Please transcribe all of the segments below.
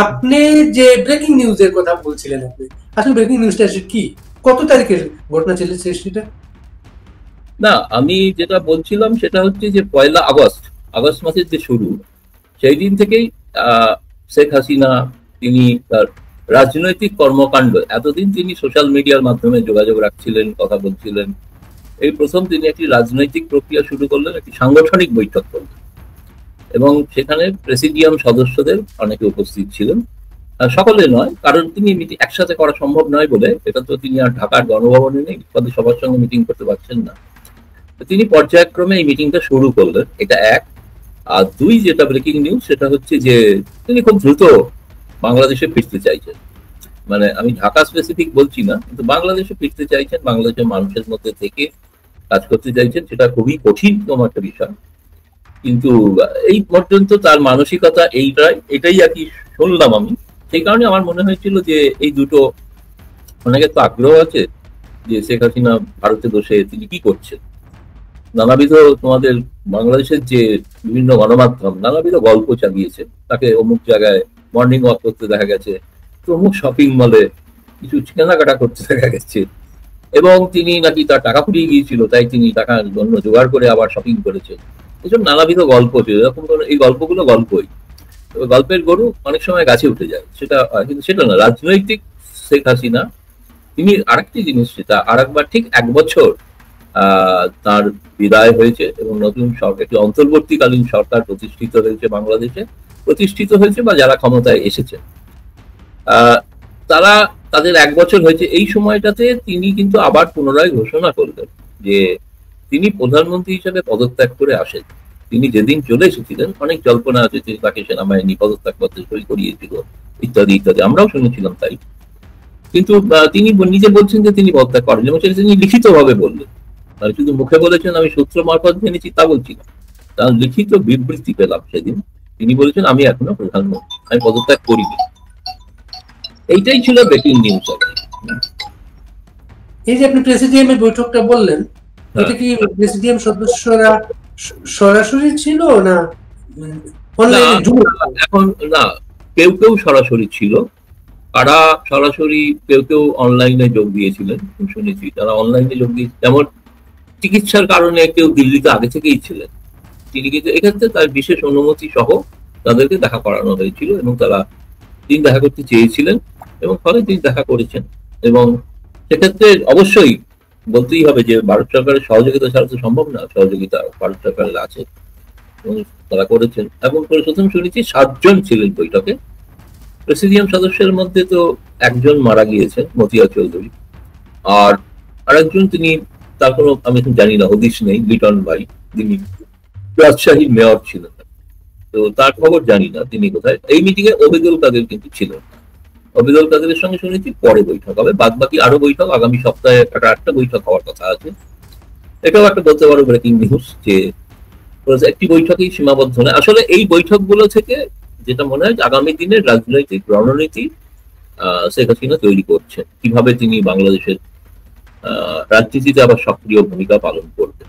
আপনি যে ব্রেকিং নিউজের কথা বলছিলেন, আপনি আসলে ব্রেকিং নিউজটা কি, কত তারিখের ঘটনা ছিল সেটা? না, আমি যেটা বলছিলাম সেটা হচ্ছে যে 1 আগস্ট, আগস্ট মাসের যে শুরু, সেই দিন থেকেই আহ, শেখ হাসিনা তিনি তার রাজনৈতিক কর্মকাণ্ড, এতদিন তিনি সোশ্যাল মিডিয়ার মাধ্যমে যোগাযোগ রাখছিলেন, কথা বলছিলেন, এই প্রথম তিনি একটি রাজনৈতিক প্রক্রিয়া শুরু করলেন, একটি সাংগঠনিক বৈঠক করলেন। এবং সেখানে প্রেসিডিয়াম সদস্যদের অনেকে উপস্থিত ছিলেন। সকলে নয়, কারণ তিনি মিটিং একসাথে করা সম্ভব নয় বলে, এটা তো তিনি আর ঢাকার গণভবনে নেই, ফলে সবার সঙ্গে মিটিং করতে পারছেন না। তো তিনি পর্যায়ক্রমে এই মিটিংটা শুরু করলেন, এটা এক। আর দুই, যেটা ব্রেকিং নিউজ, সেটা হচ্ছে যে তিনি খুব দ্রুত বাংলাদেশে ফিরতে চাইছেন। মানে আমি ঢাকা স্পেসিফিক বলছি না, কিন্তু বাংলাদেশে ফিরতে চাইছেন, বাংলাদেশের মানুষের মধ্যে থেকে কাজ করতে চাইছেন। সেটা খুবই কঠিনতম একটা বিষয়, কিন্তু এই পর্যন্ত তার মানসিকতা এটাই আর কি শুনলাম আমি। সেই কারণে আমার মনে হয়েছিল যে এই দুটো, অনেকের তো আগ্রহ আছে যে শেখ হাসিনা ভারতে বসে তিনি কি করছেন। নানাবিধ তোমাদের বাংলাদেশের যে বিভিন্ন গণমাধ্যম নানাবিধ গল্প চালিয়েছে, তাকে অমুক জায়গায় মর্নিং ওয়াক করতে দেখা গেছে, তো অমুক শপিং মলে কিছু কেনাকাটা করতে দেখা গেছে, এবং তিনি নাকি তার টাকা ফুরিয়ে গিয়েছিল, তাই তিনি টাকার জন্য জোগাড় করে আবার শপিং করেছেন। এসব নানাবিধ গল্প ছিল, এরকম এই গল্পগুলো গল্পই, তবে গল্পের গরু অনেক সময় গাছে উঠে যায়, সেটা কিন্তু সেটা না রাজনৈতিক শেখ হাসিনা। তিনি আরেকটি জিনিস, সেটা আরেকবার ঠিক 1 বছর তার বিদায় হয়েছে এবং নতুন সরকার, একটি অন্তর্বর্তীকালীন সরকার প্রতিষ্ঠিত হয়েছে বাংলাদেশে, প্রতিষ্ঠিত হয়েছে বা যারা ক্ষমতায় এসেছে তারা, তাদের 1 বছর হয়েছে। এই সময়টাতে তিনি কিন্তু আবার পুনরায় ঘোষণা করলেন যে তিনি প্রধানমন্ত্রী হিসেবে পদত্যাগ করে আসেন। তিনি যেদিন চলে এসেছিলেন, অনেক জল্পনা আছে যে তাকে সেনাবাহিনী পদত্যাগ পত্রে সই করিয়েছিল, ইত্যাদি ইত্যাদি, আমরাও শুনেছিলাম তাই। কিন্তু তিনি নিজে বলছেন যে তিনি পদত্যাগ করেন, এবং সেটা তিনি লিখিত ভাবে বললেন। মানে শুধু মুখে বলেছেন আমি সূত্র মারফত জেনেছি তা বলছি না, তার লিখিত বিবৃতি পেলাম সেদিন। তিনি বলেছেন আমি এখনো প্রধানমন্ত্রী, আমি পদত্যাগ করিনি। এইটাই ছিল ব্রেকিং নিউজ আর কি। এই যে আপনি প্রেসিডিয়ামের বৈঠকটা বললেন, এটা কি প্রেসিডিয়াম সদস্যরা সরাসরি ছিল না অনলাইনে? এখন না, কেউ কেউ সরাসরি ছিল, কারা সরাসরি, কেউ কেউ অনলাইনে যোগ দিয়েছিলেন শুনেছি। তারা অনলাইনে যোগ দিয়ে, যেমন চিকিৎসার কারণে কেউ দিল্লিতে আগে থেকেই ছিলেন, তিনি কিন্তু এক্ষেত্রে তার বিশেষ অনুমতি সহ তাদেরকে দেখা করানো হয়েছিল, এবং তিনি দেখা করতে চেয়েছিলেন, এবং ফলে তিনি দেখা করেছেন। এবং সেক্ষেত্রে অবশ্যই বলতেই হবে যে ভারত সরকারের সহযোগিতা ছাড়া তো সম্ভব না, সহযোগিতা ভারত সরকারের আছে এবং তারা করেছেন। এবং প্রথম শুনেছি 7 জন ছিলেন বৈঠকে। প্রেসিডিয়াম সদস্যের মধ্যে তো একজন মারা গিয়েছেন, মতিয়া চৌধুরী, আর আরেকজন তিনি, তার কোনো আমি এখন জানি না, হদিশ নেই, লিটন ভাই, তিনি রাজশাহীর মেয়র ছিলেন, তো তার খবর জানি না তিনি কোথায়। এই মিটিং এ ওবেদুল কাদের কিন্তু ছিলেন। ওবেদুল কাদেরের সঙ্গে শুনেছি পরে বৈঠক হবে, বাদ বাকি আরো বৈঠক আগামী সপ্তাহে, একটা বৈঠক হওয়ার কথা আছে। এটাও একটা বলতে পারো ব্রেকিং নিউজ যে একটি বৈঠকেই সীমাবদ্ধ নয়। আসলে এই বৈঠকগুলো থেকে যেটা মনে হয় আগামী দিনের রাজনৈতিক রণনীতি শেখ হাসিনা তৈরি করছেন, কিভাবে তিনি বাংলাদেশের রাজনীতিতে আবার সক্রিয় ভূমিকা পালন করবেন।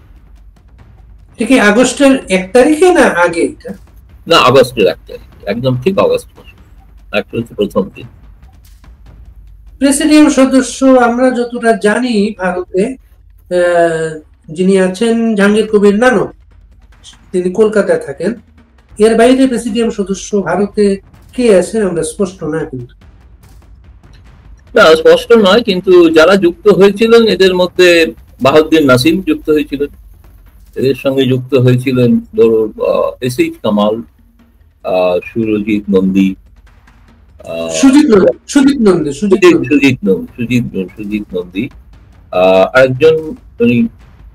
এটা কি আগস্টের 1 তারিখে না আগে? এটা না, আগস্টের 1 তারিখ, একদম ঠিক আগস্ট মাসে, হচ্ছে প্রথম দিন। প্রেসিডিয়াম সদস্য আমরা যতটা জানি ভারতে যিনি আছেন জাহাঙ্গীর কবির নানক, তিনি কলকাতায় থাকেন। এর বাইরে প্রেসিডিয়াম সদস্য ভারতে কে আছে আমরা স্পষ্ট না, কিন্তু না স্পষ্ট নয়, কিন্তু যারা যুক্ত হয়েছিলেন এদের মধ্যে বাহাউদ্দিন নাসিম যুক্ত হয়েছিলেন, এদের সঙ্গে যুক্ত হয়েছিলেন ধরো এসিফ কামাল, সুরজিৎ নন্দী, সুজিত নন্দী, আরেকজন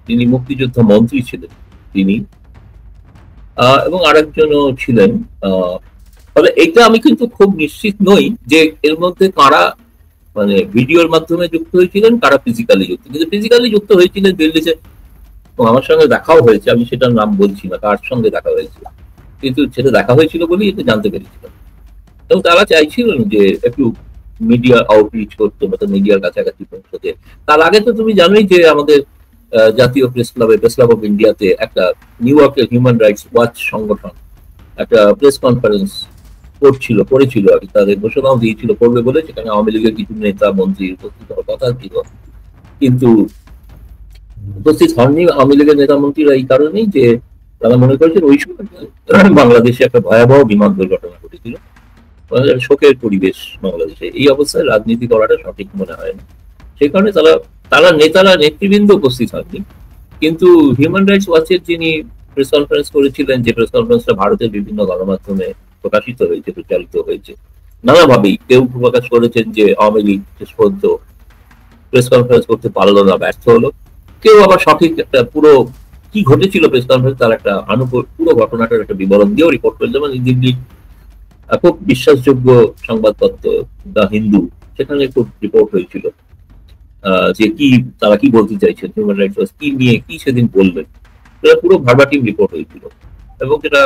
তিনি মুক্তিযোদ্ধা মন্ত্রী ছিলেন তিনি, এবং আরেকজনও ছিলেন। তবে এটা আমি কিন্তু খুব নিশ্চিত নই যে এর মধ্যে কারা মানে ভিডিওর মাধ্যমে যুক্ত হয়েছিলেন, কারা ফিজিক্যালি যুক্ত। কিন্তু ফিজিক্যালি যুক্ত হয়েছিলেন দিল্লিতে, এবং আমার সঙ্গে দেখাও হয়েছে, আমি সেটার নাম বলছি না কার সঙ্গে দেখা হয়েছিল, কিন্তু সেটা দেখা হয়েছিল বলেই এটা জানতে পেরেছিলাম। এবং তারা চাইছিলেন যে একটু মিডিয়া আউটরিচ করতে, মিডিয়ার কাছাকাছি পৌঁছতে। তার আগে তো তুমি জানোই যে আমাদের জাতীয় প্রেস ক্লাব অফ ইন্ডিয়াতে একটা নিউ ইয়র্কের হিউম্যান রাইটস ওয়াচ সংগঠন একটা প্রেস কনফারেন্স করেছিল আর কি, তাদের ঘোষণাও দিয়েছিল করবে বলে, সেখানে আওয়ামী লীগের কিছু নেতা মন্ত্রী উপস্থিত হওয়ার কথা ছিল, কিন্তু উপস্থিত হননি আওয়ামী লীগের নেতা মন্ত্রীরা এই কারণেই যে তারা মনে করেছেন ওই সময় বাংলাদেশে একটা ভয়াবহ বিমান দুর্ঘটনা ঘটেছিল, শোকের পরিবেশ বাংলাদেশে, এই অবস্থায় রাজনীতি করাটা সঠিক মনে হয় না। সেই কারণে নেতারা নেতৃবৃন্দ উপস্থিত হননি। কিন্তু হিউম্যান রাইটস ওয়াচের যিনি প্রেস কনফারেন্স করেছিলেন, যে প্রেস কনফারেন্সটা ভারতের বিভিন্ন গণমাধ্যমে প্রকাশিত হয়েছে, প্রচারিত হয়েছে নানাভাবেই, কেউ প্রকাশ করেছেন যে আওয়ামী লীগ শেষ পর্যন্ত প্রেস কনফারেন্স করতে পারলো না, ব্যর্থ হলো। কেউ আবার সঠিক একটা পুরো কি ঘটেছিল প্রেস কনফারেন্স তার একটা পুরো ঘটনাটার একটা বিবরণ দিয়েও রিপোর্ট করে, যেমন দিল্লি খুব বিশ্বাসযোগ্য সংবাদপত্র দ্য হিন্দু, সেখানে খুব রিপোর্ট হয়েছিল যে তারা কি বলতে চাইছেন, হিউম্যান রাইটস ওয়াচ কি নিয়ে কি সেদিন বললেন, সেটা পুরো ভার্বাটিম রিপোর্ট হয়েছিল, এবং যেটা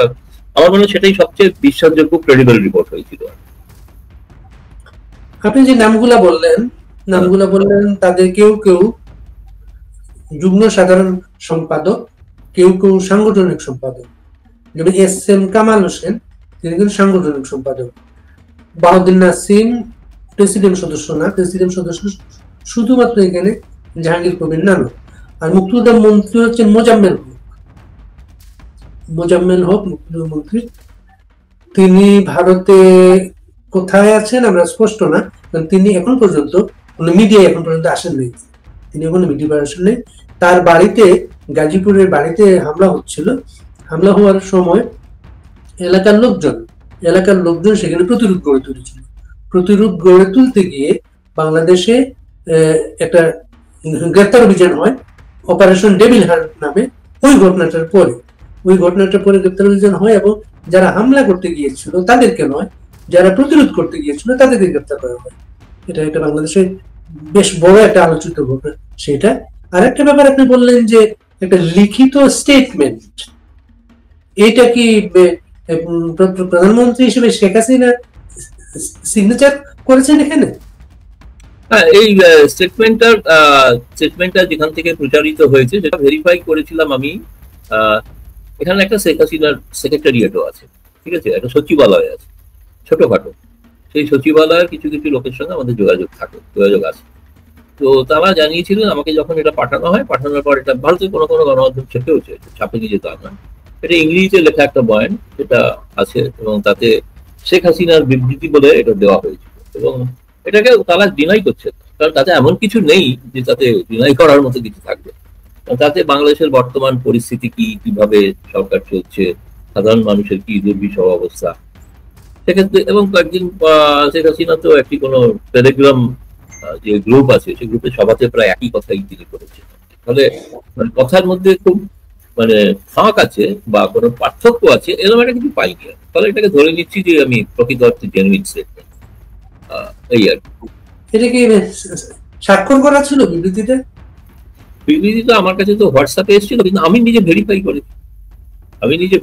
আমার মনে হয় সেটাই সবচেয়ে বিশ্বাসযোগ্য ক্রেডিবল রিপোর্ট হয়েছিল। আপনি যে নামগুলা বললেন তাদের কেউ কেউ যুগ্ম সাধারণ সম্পাদক, কেউ কেউ সাংগঠনিক সম্পাদক। যেমন এস.এম. কামাল হোসেন, তিনি কিন্তু সাংগঠনিক সম্পাদক। বাহাউদ্দিন নাসিম প্রেসিডেন্ট সদস্য না, প্রেসিডেন্ট সদস্য শুধুমাত্র এখানে জাহাঙ্গীর কবির নানক। আর মুক্তিযোদ্ধা মন্ত্রী হচ্ছেন মোজাম্মেল হক মুক্তিযুদ্ধ মন্ত্রী। তিনি ভারতে কোথায় আছেন আমরা স্পষ্ট না, কারণ তিনি এখন পর্যন্ত কোনো মিডিয়ায় আসেননি, তিনি কোনো মিডিয়া আসেন নেই। তার বাড়িতে, গাজীপুরের বাড়িতে হামলা হচ্ছিল, হামলা হওয়ার সময় এলাকার লোকজন সেখানে প্রতিরোধ গড়ে তুলেছিল। প্রতিরোধ গড়ে তুলতে গিয়ে বাংলাদেশে একটা গ্রেপ্তার অভিযান হয় অপারেশন ডেভিল হান্ট নামে। ওই ঘটনাটার পরে গ্রেপ্তার অভিযান হয়, এবং যারা হামলা করতে গিয়েছিল তাদেরকে নয়, যারা প্রতিরোধ করতে গিয়েছিল তাদেরকে গ্রেপ্তার করা হয়। এটা একটা বাংলাদেশে বেশ বড় একটা আলোচিত ঘটনা সেটা। আর একটা ব্যাপার আপনি বললেন যে একটা লিখিত স্টেটমেন্ট, এটা কি প্রধানমন্ত্রী হিসেবে শেখ হাসিনা সিগনেচার করেছেন এখানে? হ্যাঁ, এই স্টেটমেন্টটা যেখান থেকে প্রচারিত হয়েছে সেটা ভেরিফাই করেছিলাম আমি। এখানে একটা শেখ হাসিনার সেক্রেটারিয়েটও আছে, ঠিক আছে, একটা সচিবালয় আছে ছোটখাটো। সেই সচিবালয়ের কিছু কিছু লোকের সঙ্গে আমাদের যোগাযোগ আছে। তো তারা জানিয়েছিলেন আমাকে, যখন এটা পাঠানো হয়, পাঠানোর পর এটা ভারতের কোনো কোনো গণমাধ্যম ছাপেনি যেত আমরা, এটা ইংরেজিতে লেখা একটা বয়ান সেটা আছে, এবং তাতে শেখ হাসিনার বিবৃতি বলে এটা দেওয়া হয়েছিল, এবং এটাকে তারা ডিনাই করছে, কারণ তাতে এমন কিছু নেই যে তাতে ডিনাই করার মতো কিছু থাকবে। তাতে বাংলাদেশের বর্তমান পরিস্থিতি কি, কিভাবে সরকার চলছে, সাধারণ মানুষের কি দুর্বিষহ অবস্থা, সেক্ষেত্রে, এবং কয়েকদিন শেখ হাসিনা তো একটি কোনো টেলিগ্রাম যে গ্রুপ আছে, সেই গ্রুপের সভাতে প্রায় একই কথাই তিনি করেছেন। ফলে মানে কথার মধ্যে খুব মানে ফাঁক আছে বা কোনো পার্থক্য আছে এরকম একটা কিছু পাইনি। ফলে এটাকে ধরে নিচ্ছি যে আমি প্রকৃত অর্থে জেনুইন স্টেটমেন্ট, এই আর কি। এটা কি স্বাক্ষর করা ছিল বিবৃতিতে? বিবৃতিটা আমার কাছে তো হোয়াটসঅ্যাপে এসেছিল, কিন্তু আমি নিজে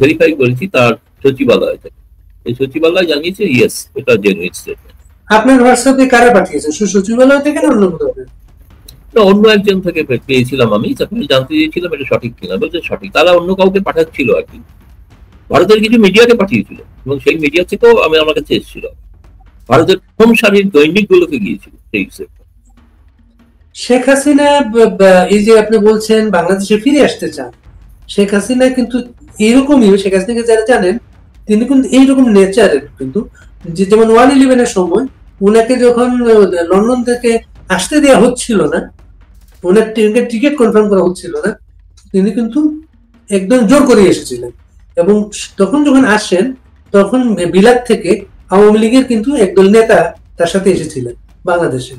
ভেরিফাই করেছি তার সচিবালয় থেকে। এই সচিবালয় জানিয়েছে ইয়েস, এটা জেনুইন স্টেটমেন্ট। আপনার হোয়াটসঅ্যাপে কারা পাঠিয়েছেন, সচিবালয় থেকে না অন্য কোথাও? অন্য একজন থেকে পেয়েছিলাম আমি, তাকে জানতে চেয়েছিলাম এটা সঠিক কিনা, বলছে সঠিক। তারা অন্য কাউকে পাঠাচ্ছিল আর কি, ভারতের কিছু মিডিয়াকে পাঠিয়েছিল, এবং সেই মিডিয়া থেকেও আমার কাছে এসেছিল, ভারতের প্রথম সারির দৈনিক গুলোকে গিয়েছিল সেই। শেখ হাসিনা এই যে আপনি বলছেন বাংলাদেশে ফিরে আসতে চান, শেখ হাসিনা কিন্তু এরকমই, শেখ হাসিনাকে যারা জানেন তিনি কিন্তু এইরকম নেচারের, কিন্তু যেমন 1/11 সময় উনাকে যখন লন্ডন থেকে আসতে দেওয়া হচ্ছিল না, ওনার টিকিট কনফার্ম করা হচ্ছিল না, তিনি কিন্তু একদম জোর করে এসেছিলেন। এবং তখন যখন আসেন তখন বিলাত থেকে আওয়ামী লীগের কিন্তু একদল নেতা তার সাথে এসেছিলেন বাংলাদেশে।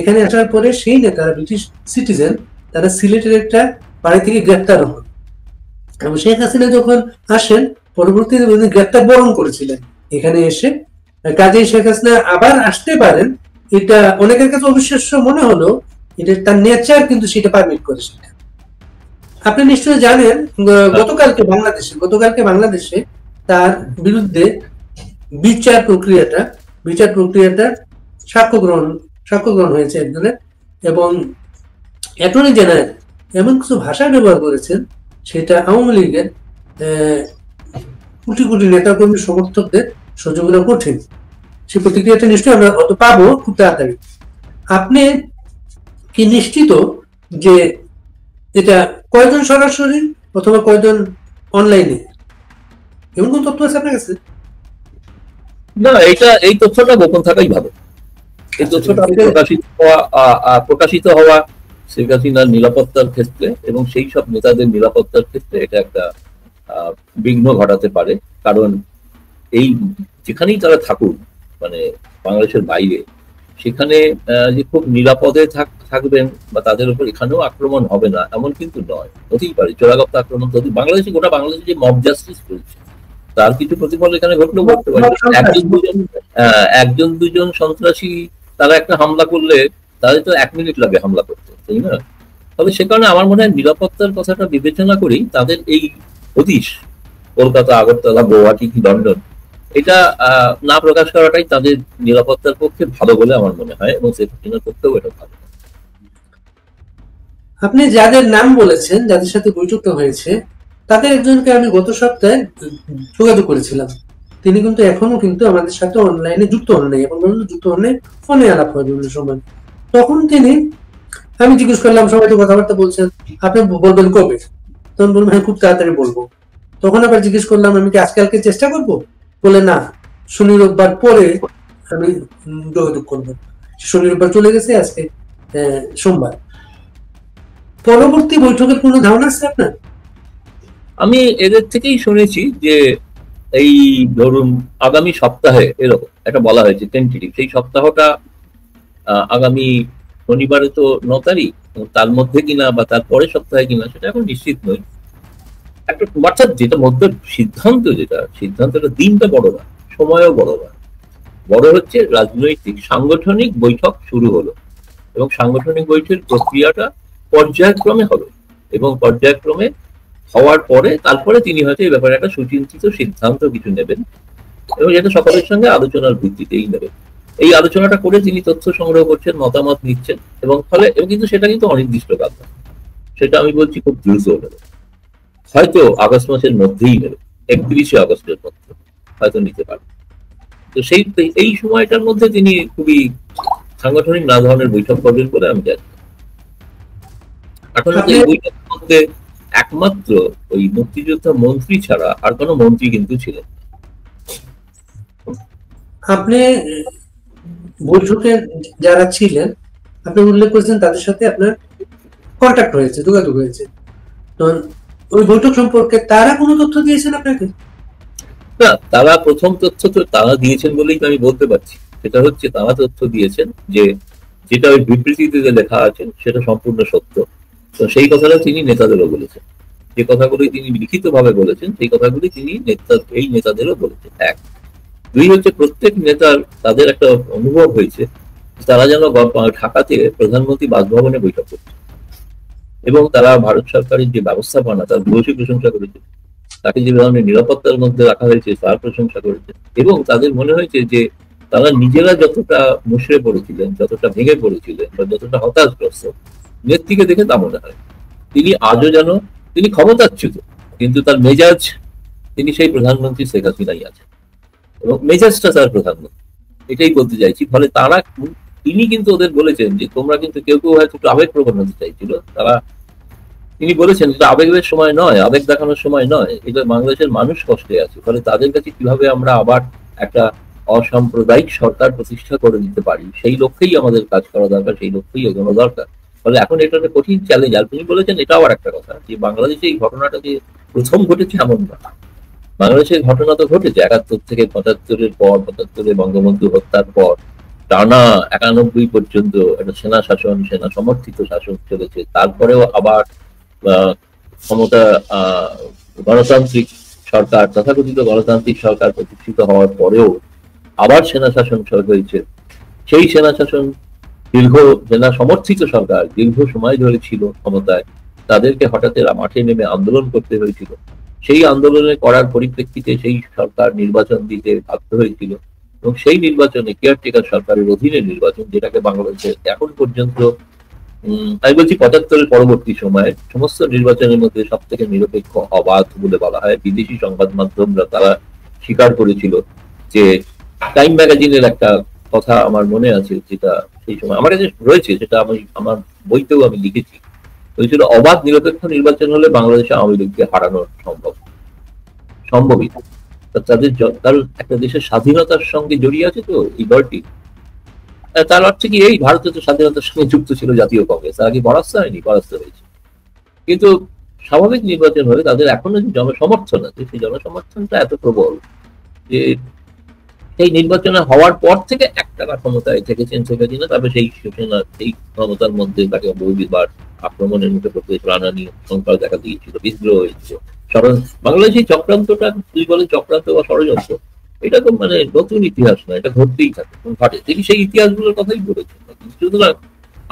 এখানে আসার পরে সেই নেতারা ব্রিটিশ সিটিজেন, তারা সিলেটের একটা বাড়ি থেকে গ্রেপ্তার হন, এবং শেখ হাসিনা যখন আসেন পরবর্তীতে উনি গ্রেপ্তার বরণ করেছিলেন এখানে এসে। কাজেই শেখ হাসিনা আবার আসতে পারেন, এটা অনেকের কাছে অবিশ্বাস্য মনে হলো, এটা তার নেচার কিন্তু সেটা পারমিট করে। সেটা আপনি নিশ্চয়ই জানেন, গতকালকে বাংলাদেশে তার বিরুদ্ধে বিচার প্রক্রিয়াটা সাক্ষ্য গ্রহণ হয়েছে একজনের, এবং অ্যাটর্নি জেনারেল এমন কিছু ভাষা ব্যবহার করেছেন সেটা আওয়ামী লীগের কোটি কোটি নেতাকর্মী সমর্থকদের সহ্য করা কঠিন, সেই প্রতিক্রিয়াটা নিশ্চয়ই আমরা হয়তো পাবো খুব তাড়াতাড়ি। আপনি কি নিশ্চিত যে এটা কয়জন সরাসরি অথবা কয়জন অনলাইনে, এমন কোন তথ্য আছে আপনার কাছে? না, এই তথ্যটা গোপন থাকাই ভালো। এই তথ্যটা প্রকাশিত হওয়া শেখ হাসিনার নিরাপত্তার ক্ষেত্রে এবং সেই সব নেতাদের নিরাপত্তার ক্ষেত্রে এটা একটা বিঘ্ন ঘটাতে পারে। কারণ এই যেখানেই তারা থাকুক, মানে বাংলাদেশের বাইরে, সেখানে যে খুব নিরাপদে থাকবেন বা তাদের উপর এখানেও আক্রমণ হবে না এমন কিন্তু নয়। হতেই পারে চোরাগপ্ত আক্রমণ, যদি বাংলাদেশে গোটা বাংলাদেশে যে মব জাস্টিস চলছে তার কিছু প্রতিফল এখানে ঘটলেও ঘটতে পারে। একজন দুজন সন্ত্রাসী তারা একটা হামলা করলে তাদের তো 1 মিনিট লাগে হামলা করতে, তাই না? তবে সে কারণে আমার মনে হয় নিরাপত্তার কথাটা বিবেচনা করেই তাদের এই হদিশ কলকাতা, আগরতলা, গুয়াহাটি কি লন্ডন, এটা না প্রকাশ করাটাই তাদের নিরাপত্তার পক্ষে ভালো বলে আমার মনে হয়, এবং শেখ হাসিনার পক্ষেও এটা ভালো। আপনি যাদের নাম বলেছেন, যাদের সাথে বৈঠকটা হয়েছে, তাদের একজনকে আমি গত সপ্তাহে যোগাযোগ করেছিলাম। তিনি কিন্তু এখনো কিন্তু আমাদের সাথে অনলাইনে যুক্ত হন নাই, এখন পর্যন্ত যুক্ত হন নাই, ফোনে আলাপ হয় বিভিন্ন সময়। তখন আমি জিজ্ঞেস করলাম, সবাই তো কথাবার্তা বলছেন, আপনি বলবেন কবে? তখন বলবেন হ্যাঁ খুব তাড়াতাড়ি বলবো। তখন আবার জিজ্ঞেস করলাম আমি কি আজকালকে চেষ্টা করবো? বলে না, শনি রোববার পরে আমি যোগাযোগ করবো। শনি রোববার চলে গেছে, আজকে সোমবার। পরবর্তী বৈঠকের কোনো ধারণা আছে আপনার? আমি এদের থেকেই শুনেছি যে এই ধরুন আগামী সপ্তাহে এরকম একটা বলা হয়েছে টেন্টেটিভ, সেই সপ্তাহটা আগামী শনিবারে তো 9 তারিখ, তার মধ্যে কিনা বা তার পরের সপ্তাহে কিনা সেটা এখন নিশ্চিত নয়। একটা অর্থাৎ যেটা মধ্যে সিদ্ধান্তটা দিনটা বড় না, সময়ও বড় না, বড় হচ্ছে রাজনৈতিক সাংগঠনিক বৈঠক শুরু হলো এবং সাংগঠনিক বৈঠকের প্রক্রিয়াটা পর্যায়ক্রমে হবে এবং পর্যায়ক্রমে হওয়ার পরে তারপরে তিনি হয়তো এই ব্যাপারে একটা সুচিন্তিত সিদ্ধান্ত কিছু নেবেন এবং যেটা সকলের সঙ্গে আলোচনার ভিত্তিতেই নেবেন। এই আলোচনাটা করে তিনি তথ্য সংগ্রহ করছেন, মতামত নিচ্ছেন এবং ফলে এবং কিন্তু সেটা কিন্তু অনির্দিষ্টকাল না, সেটা আমি বলছি খুব দ্রুত নেবে, হয়তো আগস্ট মাসের মধ্যেই নেবে, 31শে আগস্টের মধ্যে হয়তো নিতে পারে। তো এই সময়টার মধ্যে তিনি খুবই সাংগঠনিক না ধরনের বৈঠক করবেন বলে আমি জানি। এখন এই বৈঠকের মধ্যে একমাত্র ওই মুক্তিযোদ্ধা মন্ত্রী ছাড়া আর কোনো মন্ত্রী কিন্তু ছিলেন। আপনি বৈঠকে যারা ছিলেন আপনি উল্লেখ করেছেন তাদের সাথে আপনার কন্ট্যাক্ট হয়েছে, যোগাযোগ হয়েছে, তো ওই বৈঠক সম্পর্কে তারা কোনো তথ্য দিয়েছেন আপনাকে? না, তারা প্রথম তথ্য তো তারা দিয়েছেন বলেই আমি বলতে পারছি। সেটা হচ্ছে তারা তথ্য দিয়েছেন যে যেটা ওই বিবৃতিতে লেখা আছে সেটা সম্পূর্ণ সত্য। তো সেই কথাটা তিনি নেতাদেরও বলেছেন, যে কথাগুলি তিনি লিখিত ভাবে বলেছেন সেই কথাগুলি তিনি এই নেতাদেরও বলেছেন। 1, 2 হচ্ছে প্রত্যেক নেতার তাদের একটা অনুভব হয়েছে তারা যেন ঢাকাতে প্রধানমন্ত্রী বাসভবনে বৈঠক করছে এবং তারা ভারত সরকারের যে ব্যবস্থাপনা তার ভূয়সী প্রশংসা করেছে, তাকে যে ধরনের নিরাপত্তার মধ্যে রাখা হয়েছে তার প্রশংসা করেছে এবং তাদের মনে হয়েছে যে তারা নিজেরা যতটা মুষড়ে পড়েছিলেন, যতটা ভেঙে পড়েছিলেন বা যতটা হতাশগ্রস্ত, নেত্রীকে দেখে তা মনে হয় তিনি আজও যেন তিনি ক্ষমতাচ্যুত কিন্তু তার মেজাজ তিনি সেই প্রধানমন্ত্রী শেখ হাসিনাই আছেন এবং মেজাজটা তার প্রধানমন্ত্রী, এটাই বলতে চাইছি। ফলে তারা তিনি কিন্তু ওদের বলেছেন যে তোমরা কিন্তু কেউ কেউ হয়তো একটু আবেগপ্রবণ হতে চাইছিল, তিনি বলেছেন এটা আবেগের সময় নয়, আবেগ দেখানোর সময় নয়, এটা বাংলাদেশের মানুষ কষ্টে আছে, ফলে তাদের কাছে কিভাবে আমরা আবার একটা অসাম্প্রদায়িক সরকার প্রতিষ্ঠা করে দিতে পারি সেই লক্ষ্যেই আমাদের কাজ করা দরকার, সেই লক্ষ্যেই এগোনো দরকার। ফলে এখন এটা একটা কঠিন চ্যালেঞ্জ। আর তিনি বলেছেন এটা আবার একটা কথা যে বাংলাদেশে এই ঘটনাটা যে প্রথম ঘটেছে এমন না, বাংলাদেশের ঘটনা তো ঘটেছে 71 থেকে 75-এর পর, 75-এ বঙ্গবন্ধু হত্যার পর টানা 91 পর্যন্ত একটা সেনা শাসন, সেনা সমর্থিত শাসন চলেছে। তারপরেও আবার ক্ষমতা গণতান্ত্রিক সরকার, তথাকথিত গণতান্ত্রিক সরকার প্রতিষ্ঠিত হওয়ার পরেও আবার সেনা শাসন হয়েছে। সেই সেনা শাসন সেনা সমর্থিত সরকার দীর্ঘ সময় ধরে ছিল ক্ষমতায়, তাদেরকে হঠাৎ মাঠে নেমে আন্দোলন করতে হয়েছিল। সেই আন্দোলনে করার পরিপ্রেক্ষিতে সেই সরকার নির্বাচন দিতে বাধ্য হয়েছিল এবং সেই নির্বাচনে কেয়ারটেকার সরকারের অধীনে নির্বাচন, যেটাকে বাংলাদেশে এখন পর্যন্ত আমি বলছি 75-এর পরবর্তী সময়ে সমস্ত নির্বাচনের মধ্যে সব থেকে নিরপেক্ষ, অবাধ বলে বলা হয়। বিদেশি সংবাদ মাধ্যমরা তারা স্বীকার করেছিল যে টাইম ম্যাগাজিনের একটা কথা আমার মনে আছে, যেটা সেই সময় আমার কাছে রয়েছে, সেটা আমি আমার বইতেও আমি লিখেছি। হয়েছিল অবাধ নিরপেক্ষ নির্বাচন হলে বাংলাদেশে আওয়ামী লীগকে হারানো সম্ভবই। তাদের কারণ একটা দেশের স্বাধীনতার সঙ্গে জড়িয়ে আছে তো এই দলটি। তার অর্থ কি, এই ভারতের তো স্বাধীনতার সঙ্গে যুক্ত ছিল জাতীয় কংগ্রেস, তারা কি পরাস্ত হয়নি? পরাস্ত হয়েছে। কিন্তু স্বাভাবিক নির্বাচন হলে তাদের এখনো যে জনসমর্থন আছে, সেই জনসমর্থনটা এত প্রবল যে সেই নির্বাচনে হওয়ার পর থেকে একটানা ক্ষমতায় থেকেছেন শেখ হাসিনা। তবে সেই সেনা সেই ক্ষমতার মধ্যে তাকে বহুবার আক্রমণের মুখে পড়তে, প্রাণহানি সংখ্যা দেখা দিয়েছিল, বিদ্রোহ হয়েছিল। বাংলাদেশ এই চক্রান্তটা, তুই বলে চক্রান্ত বা ষড়যন্ত্র, এটা তো মানে নতুন ইতিহাস না, এটা ঘটতেই থাকে, ঘটে। তিনি সেই ইতিহাসগুলোর কথাই বলেছেন। সুতরাং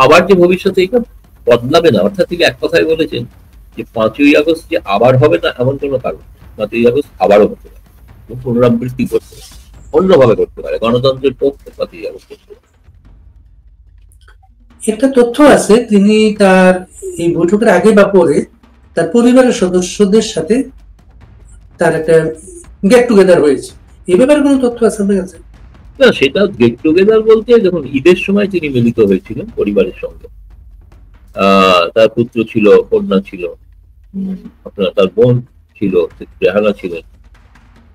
আবার যে ভবিষ্যতে এটা বদলাবে না, অর্থাৎ তিনি এক কথায় বলেছেন যে 5ই আগস্ট যে আবার হবে না এমন কোনো কারণ, 5ই আগস্ট আবারও হতে পারে, পুনরাবৃত্তি করতে পারে, অন্যভাবে করতে পারে, গণতন্ত্রের পক্ষে 5ই আগস্ট করতে পারে। একটা তথ্য আছে, তিনি তার এই বৈঠকের আগে বা পরে তার পরিবারের সদস্যদের সাথে তার একটা গেট টুগেদার হয়েছে। এই ব্যাপারে কোনো তথ্য আছে আপনার কাছে? না, সেটা গেট টুগেদার বলতে যখন ঈদের সময় তিনি মিলিত হয়েছিলেন পরিবারের সঙ্গে। তার পুত্র ছিল, কন্যা ছিল, আপনার তার বোন ছিল, রেহানা ছিলেন।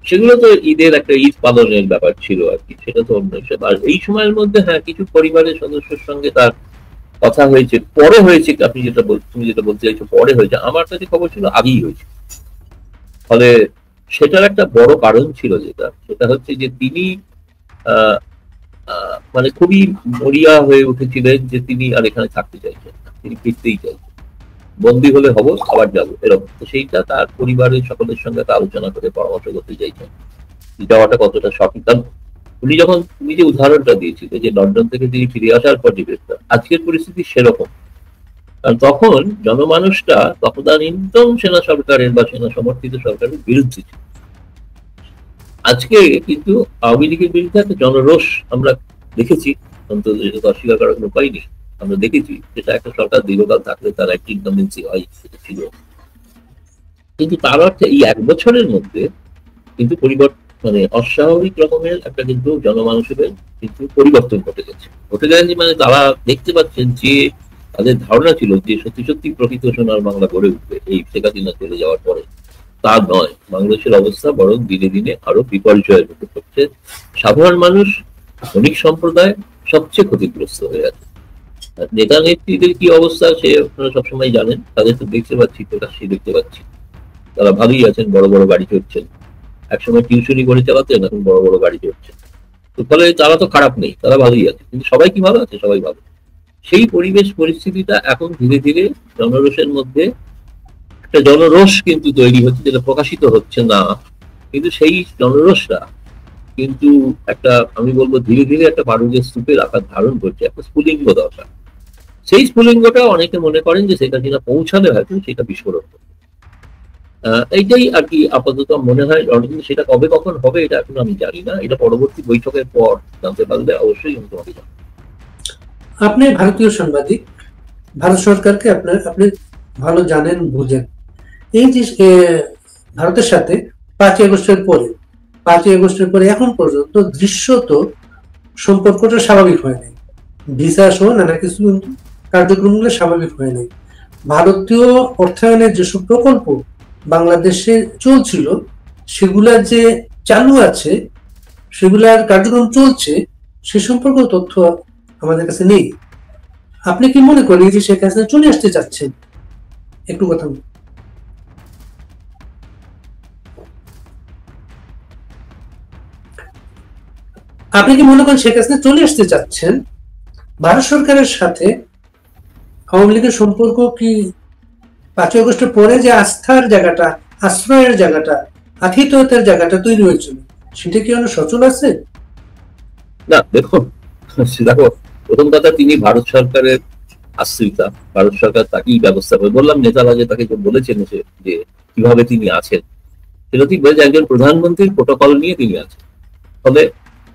সেগুলো তো ঈদের একটা ঈদ পালনের ব্যাপার ছিল আর কি, সেটা তো অন্য হিসাব। আর এই সময়ের মধ্যে হ্যাঁ কিছু পরিবারের সদস্যের সঙ্গে তার কথা হয়েছে, পরে হয়েছে। আপনি যেটা তুমি যেটা বলতে চাইছো পরে হয়েছে, আমার কাছে খবর ছিল আগেই হয়েছে। ফলে সেটার একটা বড় কারণ ছিল যেটা, সেটা হচ্ছে যে তিনি মানে খুবই মরিয়া হয়ে উঠেছিলেন যে তিনি আর এখানে থাকতে চাইছেন, তিনি ফিরতেই চাইছেন। বন্দী হলে হবো, আবার যাবো, এরকম। তো সেইটা তার পরিবারের সকলের সঙ্গে আলোচনা করে পরামর্শ করতে চাইছেন যাওয়াটা কতটা সঠিক। কারণ উনি যখন, তুমি যে উদাহরণটা দিয়েছিলে যে লন্ডন থেকে তিনি ফিরে আসার পর যে গ্রেফতার, আজকের পরিস্থিতি সেরকম। কারণ তখন জনমানুষটা তদানীন্তন সেনা সরকারের বা সেনা সমর্থিত সরকারের বিরুদ্ধে ছিল। আজকে কিন্তু আওয়ামী লীগের বিরুদ্ধে একটা জনরোষ আমরা দেখেছি, অন্তত যেটা অস্বীকার করার কোনো উপায় নেই। আমরা দেখেছি যেটা একটা সরকার দীর্ঘকাল থাকলে তার একটা ইনকামেন্সি হয়, সেটা ছিল। কিন্তু তার অর্থে এই 1 বছরের মধ্যে কিন্তু পরিবর্তন, মানে অস্বাভাবিক রকমের একটা কিন্তু জনমানুষের কিন্তু পরিবর্তন ঘটে গেছে। মানে তারা দেখতে পাচ্ছেন যে তাদের ধারণা ছিল যে সত্যি সত্যি প্রকৃত সোনার বাংলা গড়ে উঠবে এই শেখ হাসিনা চলে যাওয়ার পরে। তা নয়, বাংলাদেশের অবস্থা বরং দিনে দিনে আরো বিপর্যয়ের মুখে পড়ছে। সাধারণ মানুষ, ধনিক সম্প্রদায় সবচেয়ে ক্ষতিগ্রস্ত হয়ে আছে। নেতা নেত্রীদের কি অবস্থা সে আপনারা সবসময় জানেন, তাদের তো দেখতে পাচ্ছি, প্রকাশ্যে দেখতে পাচ্ছি। তারা ভালোই আছেন, বড় বড় গাড়ি চড়ছেন। একসময় টিউশনি করে চালাতেন, এখন বড় বড় গাড়ি চড়ছেন। তো ফলে তারা তো খারাপ নেই, তারা ভালোই আছে। কিন্তু সবাই কি ভালো আছে? সবাই ভালো। সেই পরিবেশ পরিস্থিতিটা এখন ধীরে ধীরে জনরোষের মধ্যে একটা জনরোষ কিন্তু তৈরি হচ্ছে, যেটা প্রকাশিত হচ্ছে না। কিন্তু সেই জনরোষটা কিন্তু একটা, আমি বলবো ধীরে ধীরে একটা বারুদের স্তূপের আকার ধারণ করছে, একটা স্ফুলিঙ্গ দরকার। সেই স্ফুলিঙ্গটা অনেকে মনে করেন যে সেটা যেটা পৌঁছালে হয়তো সেটা বিস্ফোরণ হবে। এইটাই আর কি আপাতত মনে হয়। কিন্তু সেটা কবে কখন হবে এটা এখন আমি জানি না, এটা পরবর্তী বৈঠকের পর জানতে পারলে অবশ্যই আমি তোমাকে জানাবো। আপনি ভারতীয় সাংবাদিক, ভারত সরকারকে আপনি ভালো জানেন, বুঝেন। এই যে ভারতের সাথে 5ই আগস্টের পরে এখন পর্যন্ত দৃশ্যত সম্পর্কটা স্বাভাবিক হয় নাই। ভিসা সহ নানা কিছু কিন্তু কার্যক্রমগুলো স্বাভাবিক হয় নাই। ভারতীয় অর্থায়নের যেসব প্রকল্প বাংলাদেশে চলছিল, সেগুলার যে চালু আছে, সেগুলার কার্যক্রম চলছে, সে সম্পর্কে তথ্য আমাদের কাছে নেই। আপনি কি মনে করেন যে শেখ হাসিনা চলে আসতে চাচ্ছেন? একটু কথা বলুন। আপনি কি মনে করেন শেখ হাসিনা চলে আসতে চাচ্ছেন? ভারত সরকারের সাথে আওয়ামী লীগের সম্পর্ক কি 5ই আগস্টের পরে যে আস্থার জায়গাটা, আশ্রয়ের জায়গাটা, আতিথেয়তার জায়গাটা তৈরি হয়েছিল, সেটা কি অনেক সচল আছে? না, দেখো প্রথম কথা, তিনি ভারত সরকারের আশ্রিতা। ভারত সরকার তাকেই ব্যবস্থা করে। বললাম নেতারা যে তাকে বলেছেন যে কিভাবে তিনি আছেন, সেটা ঠিক বলেছে, একজন প্রধানমন্ত্রীর প্রোটোকল নিয়ে তিনি আছেন। ফলে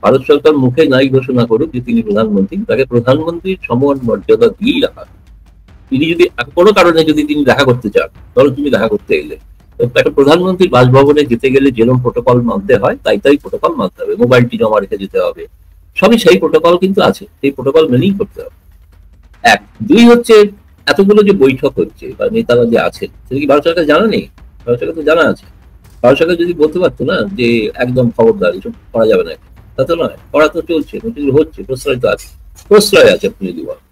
ভারত সরকার মুখে নাই ঘোষণা করুক যে তিনি প্রধানমন্ত্রী, তাকে প্রধানমন্ত্রীর সমান মর্যাদা দিয়েই রাখা। তিনি যদি কোনো কারণে যদি তিনি দেখা করতে চান, তাহলে তুমি দেখা করতে এলে, একটা প্রধানমন্ত্রীর বাসভবনে যেতে গেলে যেরকম প্রোটোকল মানতে হয় তাই প্রোটোকল মানতে হবে, মোবাইলটি জমা রেখে যেতে হবে, সবই সেই প্রোটোকল কিন্তু আছে, সেই প্রোটোকল মেনেই করতে হবে। এক, দুই হচ্ছে এতগুলো যে বৈঠক হচ্ছে বা নেতারা যে আছেন সেটা কি ভারত সরকার জানা নেই? ভারত সরকার তো জানা আছে। ভারত সরকার যদি বলতে পারতো না যে একদম খবরদার এসব করা যাবে না, তা তো নয়, করা তো চলছে, হচ্ছে, প্রশ্রয় তো আছে, প্রশ্রয় আছে আপনি যদি বলেন।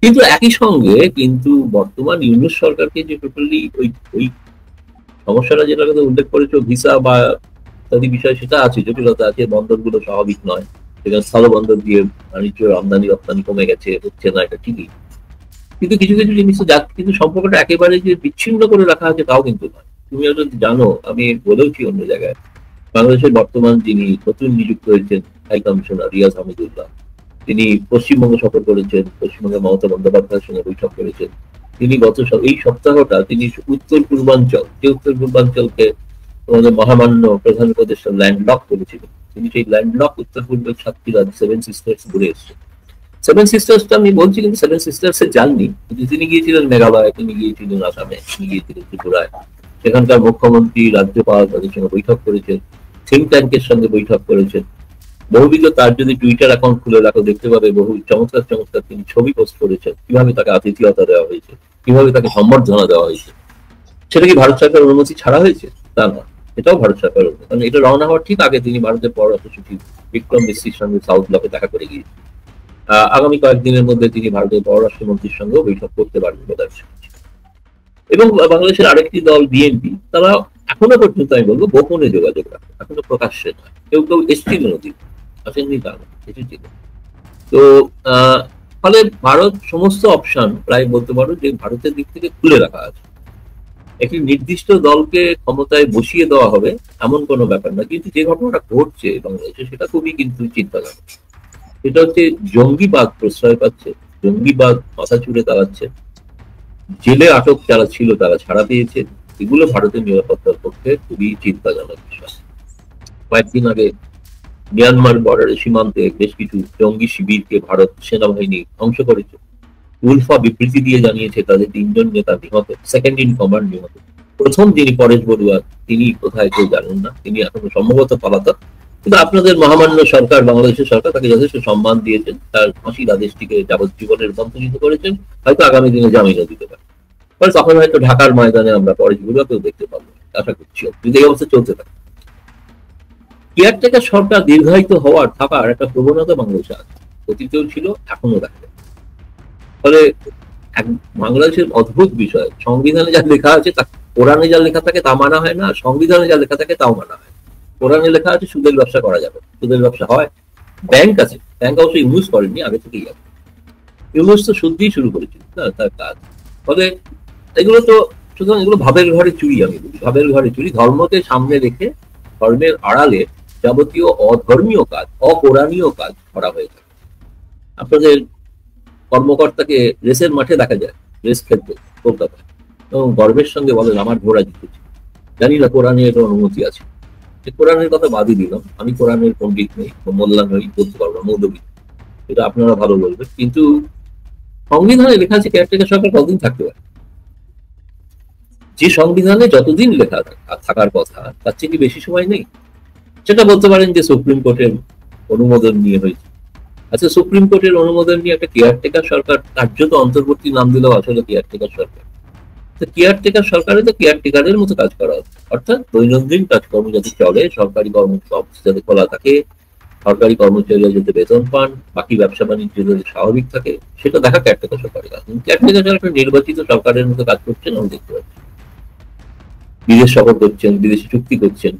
কিন্তু একই সঙ্গে কিন্তু বর্তমান ইউনূস সরকারকে যে টোটালি ওই ওই সমস্যাটা যেটা কথা উল্লেখ করেছো, ভিসা বা ইত্যাদি বিষয়, সেটা আছে, জটিলতা আছে, বন্দরগুলো স্বাভাবিক নয়, সেখানে স্থল বন্দর দিয়ে বাণিজ্য আমদানি রপ্তানি কমে গেছে, হচ্ছে না, এটা ঠিকই। কিন্তু কিছু কিছু জিনিস কিন্তু সম্পর্কটা একেবারে যে বিচ্ছিন্ন করে রাখা আছে তাও কিন্তু নয়। তুমি হয়তো জানো, আমি বলেওছি অন্য জায়গায়, বাংলাদেশের বর্তমান যিনি নতুন নিযুক্ত হয়েছেন হাই কমিশনার রিয়াজ হামিদুল্লাহ, তিনি পশ্চিমবঙ্গ সফর করেছেন, পশ্চিমবঙ্গের মমতা বন্দ্যোপাধ্যায়ের সঙ্গে বৈঠক করেছেন। তিনি এই সপ্তাহটা তিনি উত্তর পূর্বাঞ্চল, যে উত্তর পূর্বাঞ্চলকে আমাদের মহামান্য প্রধান উপদেষ্টা ল্যান্ডলক করেছিলেন, তিনি সেই ল্যান্ডলক উত্তর পূর্বের 7টি রাজ্য, 7 সিস্টার্স ঘুরে এসেছেন। 7 সিস্টার্সটা আমি বলছি, কিন্তু 7 সিস্টার্সে যাননি, কিন্তু তিনি গিয়েছিলেন মেঘালয়, তিনি গিয়েছিলেন আসামে, তিনি গিয়েছিলেন ত্রিপুরায়, সেখানকার মুখ্যমন্ত্রী, রাজ্যপাল তাদের সঙ্গে বৈঠক করেছেন, থিঙ্ক ট্যাঙ্কের সঙ্গে বৈঠক করেছেন। বহুবিধ, তার যদি টুইটার অ্যাকাউন্ট খুলে রাখো দেখতে পাবে বহু চমৎকার চমৎকার তিনি ছবি পোস্ট করেছেন, কিভাবে তাকে আতিথেয়তা দেওয়া হয়েছে, কিভাবে তাকে সম্বর্ধনা দেওয়া হয়েছে। সেটা কি ভারত সরকার অনুমতি ছাড়া হয়েছে? তা না, এটাও ভারত সরকার অনুমতি, কারণ এটা রওনা হওয়ার ঠিক আগে তিনি ভারতের পররাষ্ট্র সচিব বিক্রম মিশ্রির সঙ্গে সাউথ ব্লকে দেখা করে গিয়েছেন। আগামী কয়েকদিনের মধ্যে তিনি ভারতের পররাষ্ট্রমন্ত্রীর সঙ্গেও বৈঠক করতে পারবেন বলে। এবং বাংলাদেশের আরেকটি দল বিএনপি, তারা এখনো পর্যন্ত আমি বলবো গোপনে যোগাযোগ রাখে, এখনো প্রকাশ্যে নয়। কেউ কেউ এসেছিল নদী, আসেননি তা না, এসেছিল। তো ফলে ভারত সমস্ত অপশন প্রায় বলতে পারো যে ভারতের দিক থেকে খুলে রাখা আছে। একটি নির্দিষ্ট দলকে ক্ষমতায় বসিয়ে দেওয়া হবে এমন কোনো ব্যাপার না, কিন্তু যে ঘটনাটা ঘটছে বাংলাদেশে সেটা খুবই কিন্তু চিন্তাজনক। সেটা হচ্ছে জঙ্গিবাদ প্রশ্রয় পাচ্ছে, জঙ্গিবাদ মাথা চুড়ে দাঁড়াচ্ছে, জেলে আটক যারা ছিল তারা ছাড়া পেয়েছে, এগুলো ভারতের নিরাপত্তার পক্ষে খুবই চিন্তাজনক বিষয়। কয়েকদিন আগে মিয়ানমার বর্ডারের সীমান্তে বেশ কিছু জঙ্গি শিবিরকে ভারত সেনাবাহিনী ধ্বংস করেছে। উলফা বিবৃতি দিয়ে জানিয়েছে তাদের 3 জন নেতা নিহত, সেকেন্ড ইন কমান্ড নিহত। প্রথম যিনি পরেশ বড়ুয়া, তিনি কোথায় কেউ জানেন না, তিনি এখনো সম্ভবত পলাতক, কিন্তু আপনাদের মহামান্য সরকার, বাংলাদেশের সরকার তাকে যথেষ্ট সম্মান দিয়েছেন, তার ফাঁসির আদেশটিকে যাবজ্জীবনে রূপান্তরিত করেছেন, হয়তো আগামী দিনে জামিনও দিতে পারে। তখন হয়তো ঢাকার ময়দানে আমরা পরেশ বড়ুয়াকেও দেখতে পাবো, আশা করছি, যদি এই অবস্থা চলতে থাকে। কেয়ারটেকার সরকার দীর্ঘায়িত হওয়ার থাকার একটা প্রবণতা বাংলাদেশে আছে, অতীতেও ছিল, এখনো দেখা যায়। ফলে বাংলাদেশের অদ্ভুত বিষয়, সংবিধানে যা লেখা আছে তা, কোরআনে যা লেখা থাকে তা মানা হয় না, সংবিধানে যা লেখা থাকে তাও মানা হয়। কোরআনে লেখা আছে সুদের ব্যবসা করা যাবে, সুদের ব্যবসা হয়। ব্যাংক আছে, ব্যাংক অবশ্য ইউজ করেনি, আগে থেকেই আছে, ইউজ তো সুদ দিয়ে শুরু করেছিল না তার কাজ। ফলে এগুলো তো, সুতরাং এগুলো ভাবের ঘরে চুরি, আমি বলি ভাবের ঘরে চুরি। ধর্মকে সামনে রেখে ধর্মের আড়ালে যাবতীয় অধর্মীয় কাজ, অকোরআনীয় কাজ করা হয়ে থাকে। আপনাদের কর্মকর্তাকে রেসের মাঠে দেখা যায়, রেস খেলতে কলকাতায়, এবং গর্বের সঙ্গে বলেন আমার ঘোড়া জিতেছে। জানি না কোরআনে এটা অনুমতি আছে, কোরআনের কথা বাদই দিলাম, আমি কোরআনের পণ্ডিত নই, মোল্লা নই, বলতে পারবো না, মৌলবী, এটা আপনারা ভালো বলবেন। কিন্তু সংবিধানে লেখা আছে কেয়ারটেকার সরকার কতদিন থাকতে পারে? যে সংবিধানে যতদিন লেখা থাকার কথা তার চেয়ে কি বেশি সময় নেই? সেটা বলতে পারেন যে সুপ্রিম কোর্টের অনুমোদন নিয়ে হয়েছে। আচ্ছা, সুপ্রিম কোর্টের অনুমোদন নিয়ে একটা কেয়ারটেকার সরকার কার্যত অন্তর্বর্তী নাম দিলেও আসলে কেয়ারটেকার সরকার। তো কেয়ারটেকার সরকারে তো কেয়ারটেকারের মতো কাজ করা হচ্ছে, অর্থাৎ দৈনন্দিন কাজকর্ম যাতে চলে, সরকারি অফিস যাতে খোলা থাকে, সরকারি কর্মচারীরা যাতে বেতন পান, বাকি ব্যবসা বাণিজ্য যাতে স্বাভাবিক থাকে, সেটা দেখা কেয়ারটেকার সরকারের কাজ। কেয়ারটেকার সরকার নির্বাচিত সরকারের মতো কাজ করছেন আমি দেখতে পাচ্ছি, বিদেশ সফর করছেন, বিদেশে চুক্তি করছেন।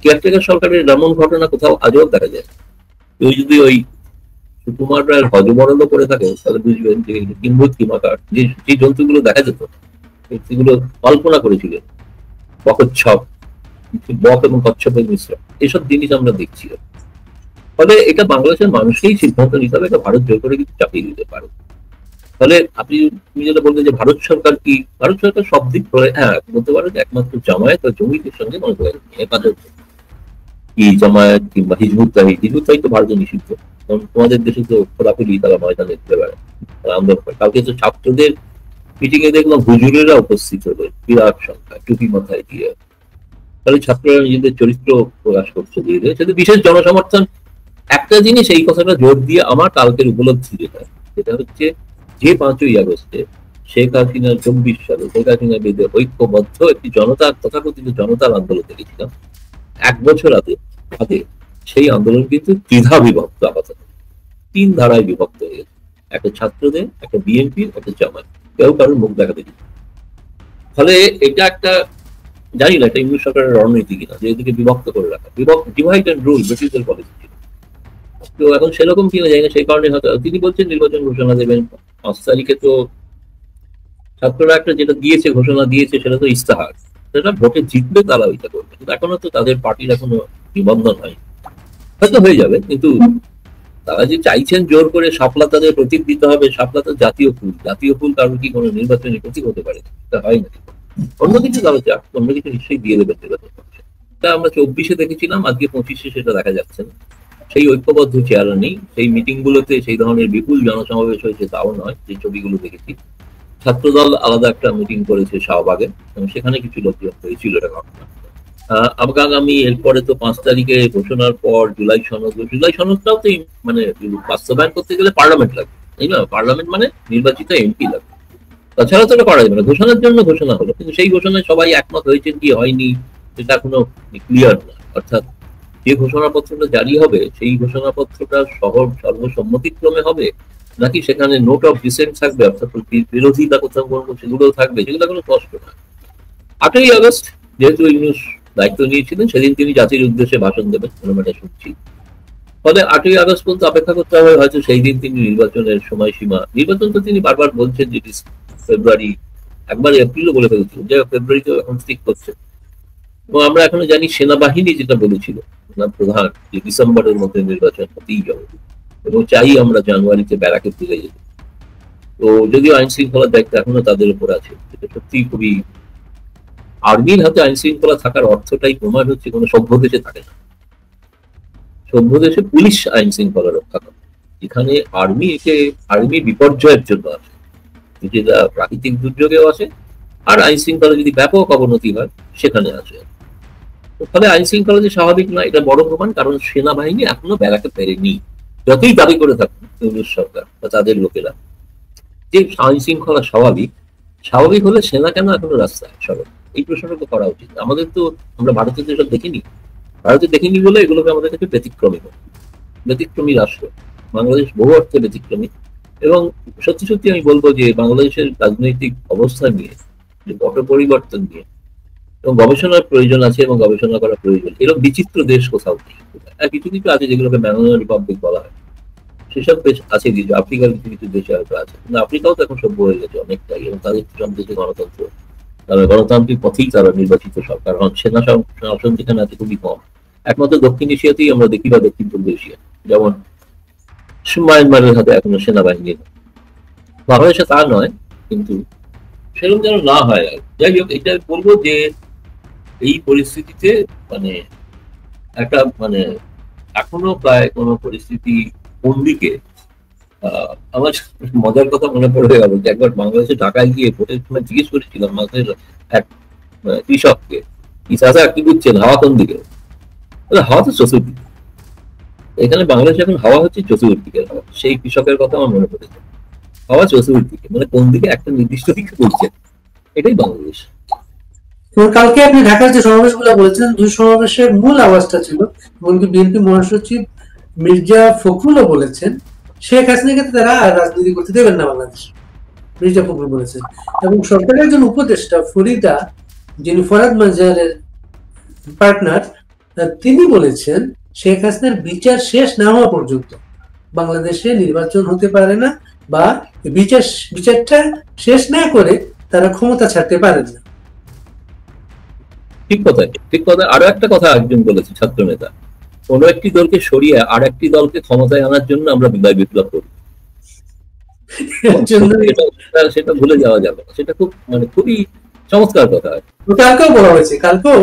কেয়ারটেকার সরকারের এমন ঘটনা কোথাও আজও দেখা যায়। কেউ যদি ওই সুকুমার রায়ের হজবরল করে থাকে তাহলে বুঝবেন যে কিম্ভূত কিমাকার, যে জন্তুগুলো দেখা যেত সেগুলো কল্পনা করেছিলেন, বকচ্ছপ, বক এবং কচ্ছপের মিশ্রণ, এসব জিনিস আমরা দেখছি। ফলে এটা বাংলাদেশের মানুষকেই সিদ্ধান্ত নিতে হবে, এটা ভারত জোর করে কিন্তু চাপিয়ে দিতে পারে। ফলে তুমি যেটা বলতে যে ভারত সরকার কি, ভারত সরকার সব দিক করে, হ্যাঁ বলতে পারো যে একমাত্র জামায়াত আর জঙ্গিদের সঙ্গে মনে করেন হেফাজত কি, জামায়াত কিংবা হিজবুত তাহিদ, হিজবুত তাহিদ তো ভারতে নিষিদ্ধ, কারণ তোমাদের দেশে তো খোলাখুলি তারা ময়দানে ঘুরে বেড়ায়, তারা আন্দোলন করে। কালকে তো ছাত্রদের মিটিং এ দেখলাম হুজুরেরা উপস্থিত হলো বিরাট সংখ্যা, টুপি মাথায় দিয়ে। তাহলে ছাত্ররা নিজেদের চরিত্র প্রকাশ করছে ধীরে ধীরে, সেটা বিশেষ জনসমর্থন। একটা জিনিস এই কথাটা জোর দিয়ে আমার কালকের উপলব্ধি যেটা হচ্ছে যে 5ই আগস্টে শেখ হাসিনার 24 সালে শেখ হাসিনার বিরুদ্ধে ঐক্যবদ্ধ একটি জনতার তথাকথিত জনতার আন্দোলন দেখেছিলাম 1 বছর আগে আগে, সেই আন্দোলন কিন্তু দ্বিধা বিভক্ত, আপাতত 3 ধারায় বিভক্ত হয়ে গেছে। একটা ছাত্রদের, একটা বিএনপি, একটা জামাত, কেউ কারোর মুখ দেখা দেখি। ফলে এটা একটা, জানি না এটা ইংলিশ সরকারের রণনীতি কিনা, যে এদিকে বিভক্ত করে রাখা, ডিভাইড অ্যান্ড রুল ব্রিটিশদের পলিসি ছিল। তো এখন সেরকম কিনা যায় না, সেই কারণে হয়তো তিনি বলছেন নির্বাচন ঘোষণা দেবেন 5 তারিখে। তো ছাত্ররা একটা যেটা দিয়েছে, ঘোষণা দিয়েছে, সেটা তো ইস্তাহার, সেটা ভোটে জিতবে তারা ওইটা করবে, কিন্তু এখনো তো তাদের পার্টির এখনো নিবন্ধন হয়, হয়তো হয়ে যাবে। কিন্তু তারা যে চাইছেন জোর করে শাপলা তাদের প্রতীক দিতে হবে, শাপলা তো জাতীয় ফুল, জাতীয় ফুল কারণ কি কোনো নির্বাচনী প্রতীক হতে পারে? তা হয় না। অন্য কিছু তারা চাক, অন্য কিছু নিশ্চয়ই দিয়ে দেবে নির্বাচন কমিশন। তা আমরা 24-এ দেখেছিলাম, আজকে 25-এ সেটা দেখা যাচ্ছে না। সেই ঐক্যবদ্ধ চেয়ার নেই। সেই মিটিং গুলোতে সেই ধরনের বিপুল জনসমাবেশ হয়েছে তাও নয়, যে ছবিগুলো দেখেছি। ছাত্রদল আলাদা একটা মিটিং করেছে শাহবাগে, এবং সেখানে কিছু লোকজন হয়েছিল, এটা ঘটনা। আগামী এরপরে তো 5 তারিখে ঘোষণার পর জুলাই সনদ, জুলাই সনদটাও তো মানে বাস্তবায়ন করতে গেলে পার্লামেন্ট লাগবে, তাই না? পার্লামেন্ট মানে নির্বাচিত এমপি লাগবে, তাছাড়া তো এটা করা যাবে না। ঘোষণার জন্য ঘোষণা হলো, কিন্তু সেই ঘোষণায় সবাই একমত হয়েছেন কি হয়নি সেটা এখনো ক্লিয়ার না। অর্থাৎ যে ঘোষণাপত্রটা জারি হবে সেই ঘোষণাপত্রটা সর্বসম্মতিক্রমে হবে, নাকি সেখানে নোট অফ ডিসেন্ট থাকবে, অর্থাৎ বিরোধিতা কোথাও কোনো সেগুলোও থাকবে, সেগুলো কোনো স্পষ্ট না। 8ই আগস্ট যেহেতু ইউনূস দায়িত্ব নিয়েছিলেন, সেদিন তিনি জাতির উদ্দেশ্যে ভাষণ দেবেন, এটা শুনছি। ফলে 8ই আগস্ট পর্যন্ত অপেক্ষা করতে হবে, হয়তো সেই দিন তিনি নির্বাচনের সময়সীমা, নির্বাচন তো তিনি বারবার বলছেন যে ফেব্রুয়ারি, একবার এপ্রিলও বলে ফেলছিল, যে ফেব্রুয়ারিতেও এখন ঠিক করছে। এবং আমরা এখনো জানি সেনাবাহিনী যেটা বলেছিল প্রধান, যে ডিসেম্বরের মধ্যে নির্বাচন হতেই যাবে, এবং চাই আমরা জানুয়ারিতে ব্যারাকে ফিরে যেতে। তো যদিও আইন শৃঙ্খলার দায়িত্ব এখনো তাদের উপর আছে, এটা সত্যি খুবই, আর্মির হাতে আইন শৃঙ্খলা থাকার অর্থটাই প্রমাণ হচ্ছে কোনো সভ্য দেশে থাকে না। সভ্য দেশে পুলিশ আইন শৃঙ্খলা রক্ষা করে, এখানে আর্মি বিপর্যয়ের জন্য আছে, যেটা প্রাকৃতিক দুর্যোগেও আছে, আর আইন শৃঙ্খলা যদি ব্যাপক অবনতি হয় সেখানে আছে। ফলে আইন শৃঙ্খলা যে স্বাভাবিক না, এটা বড় প্রমাণ, কারণ সেনাবাহিনী এখনো বেড়াতে পেরেনি, যতই দাবি করে থাকুন ইউনূস সরকার বা তাদের লোকেরা যে আইন শৃঙ্খলা স্বাভাবিক হলে সেনা কেন এখনো রাস্তায় সরব, এই প্রশ্নটা তো করা উচিত। আমাদের তো, আমরা ভারতে তো এসব দেখিনি, ভারতে দেখিনি বলে এগুলোকে আমাদের কাছে ব্যতিক্রমী রাষ্ট্র। বাংলাদেশ বহু অর্থে ব্যতিক্রমী, এবং সত্যি সত্যি আমি বলবো যে বাংলাদেশের রাজনৈতিক অবস্থা নিয়ে, যে পট পরিবর্তন নিয়ে এবং গবেষণার প্রয়োজন আছে, এবং গবেষণা করা প্রয়োজন। এরকম বিচিত্র দেশ কোথাও নেই। কিছু কিছু আছে যেগুলোকে ব্যানানা রিপাবলিক বলা হয়, সেসব দেশ আছে, কিছু আফ্রিকার কিছু কিছু দেশে হয়তো আছে, কিন্তু আফ্রিকাও তো এখন সভ্য হয়ে গেছে অনেকটাই, এবং তাদের সব দেশে গণতন্ত্র, তারা গণতান্ত্রিক পথেই তারা নির্বাচিত সরকার হন। সেনা শাসন যেখানে আছে খুবই কম। একমাত্র দক্ষিণ এশিয়াতেই আমরা দেখি, বা দক্ষিণ পূর্ব এশিয়া, যেমন মায়ানমারের হাতে এখনো সেনাবাহিনী, বাংলাদেশে তা নয়, কিন্তু সেরকম যেন না হয়। যাই হোক, এটা বলবো যে এই পরিস্থিতিতে মানে একটা মানে এখনো প্রায় কোনো পরিস্থিতি কোন দিকে, আমার মজার কথা মনে পড়ে গেল যে একবার বাংলাদেশে ঢাকায় গিয়ে ভোটের সময় জিজ্ঞেস করেছিলাম আমাদের এক কৃষককে, চাচা কি বুঝছেন হাওয়া কোন দিকে? হাওয়া তো চতুর্দিকে। এখানে বাংলাদেশে এখন হাওয়া হচ্ছে চতুর্দিকের হাওয়া। সেই কৃষকের কথা আমার মনে পড়েছে, হাওয়া চতুর্দিকে, মানে কোন দিকে, একটা নির্দিষ্ট দিকে বলছেন, এটাই বাংলাদেশ। কালকে আপনি ঢাকার যে সমাবেশগুলো বলেছেন, দুই সমাবেশের মূল আওয়াজটা ছিল, এমনকি বিএনপি মহাসচিব মির্জা ফখরুলও বলেছেন শেখ হাসিনাকে তারা আর রাজনীতি করতে দেবেন না বাংলাদেশ, মির্জা ফখরুল বলেছেন। এবং সরকারের একজন উপদেষ্টা ফরিদা, যিনি ফরাদ মাজারের পার্টনার, তিনি বলেছেন শেখ হাসিনার বিচার শেষ না হওয়া পর্যন্ত বাংলাদেশে নির্বাচন হতে পারে না, বা বিচারটা শেষ না করে তারা ক্ষমতা ছাড়তে পারেন না। ঠিক কথা। আরো একটা কথা একজন বলেছে, ছাত্র নেতা, কোন একটি দলকে সরিয়ে আর একটি দলকে ক্ষমতায় আনার জন্য আমরা বিদায় বিপ্লব করি, সেটা ভুলে যাওয়া যাবে না। সেটা খুব মানে খুবই চমৎকার কথা। কালকেও বলা হয়েছে, কালকেও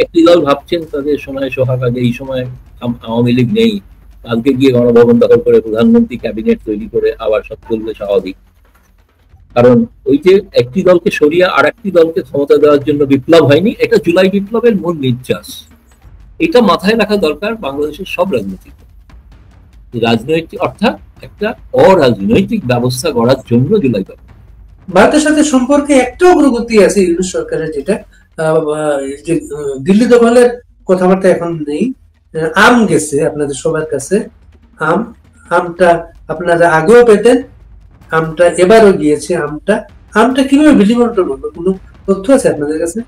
একটি দল ভাবছেন তাদের সময় সোহাগ আগে, এই সময় আওয়ামী লীগ নেই, কালকে গিয়ে গণভবন দখল করে প্রধানমন্ত্রী ক্যাবিনেট তৈরি করে আবার সব চলবে স্বাভাবিক। কারণ ওই যে একটি দলকে সরিয়ে আর একটি দলকে ক্ষমতা দেওয়ার জন্য বিপ্লব হয়নি, এটা জুলাই বিপ্লবের মূল নির্যাস। এটা মাথায় রাখা দরকার বাংলাদেশের সব রাজনৈতিক রাজনৈতিক অর্থাৎ একটা অরাজনৈতিক ব্যবস্থা গড়ার জন্য জুলাই বিপ্লব। ভারতের সাথে সম্পর্কে একটা অগ্রগতি আছে ইউনুস সরকারের, যেটা যে দিল্লি দখলের কথাবার্তা এখন নেই। আম গেছে আপনাদের সবার কাছে, আমটা আপনারা আগেও পেতেন, আমটা এবারও গিয়েছে। আমটা কিভাবে বিলি বন্টন হলো, কোনো তথ্য আছে আপনাদের কাছে?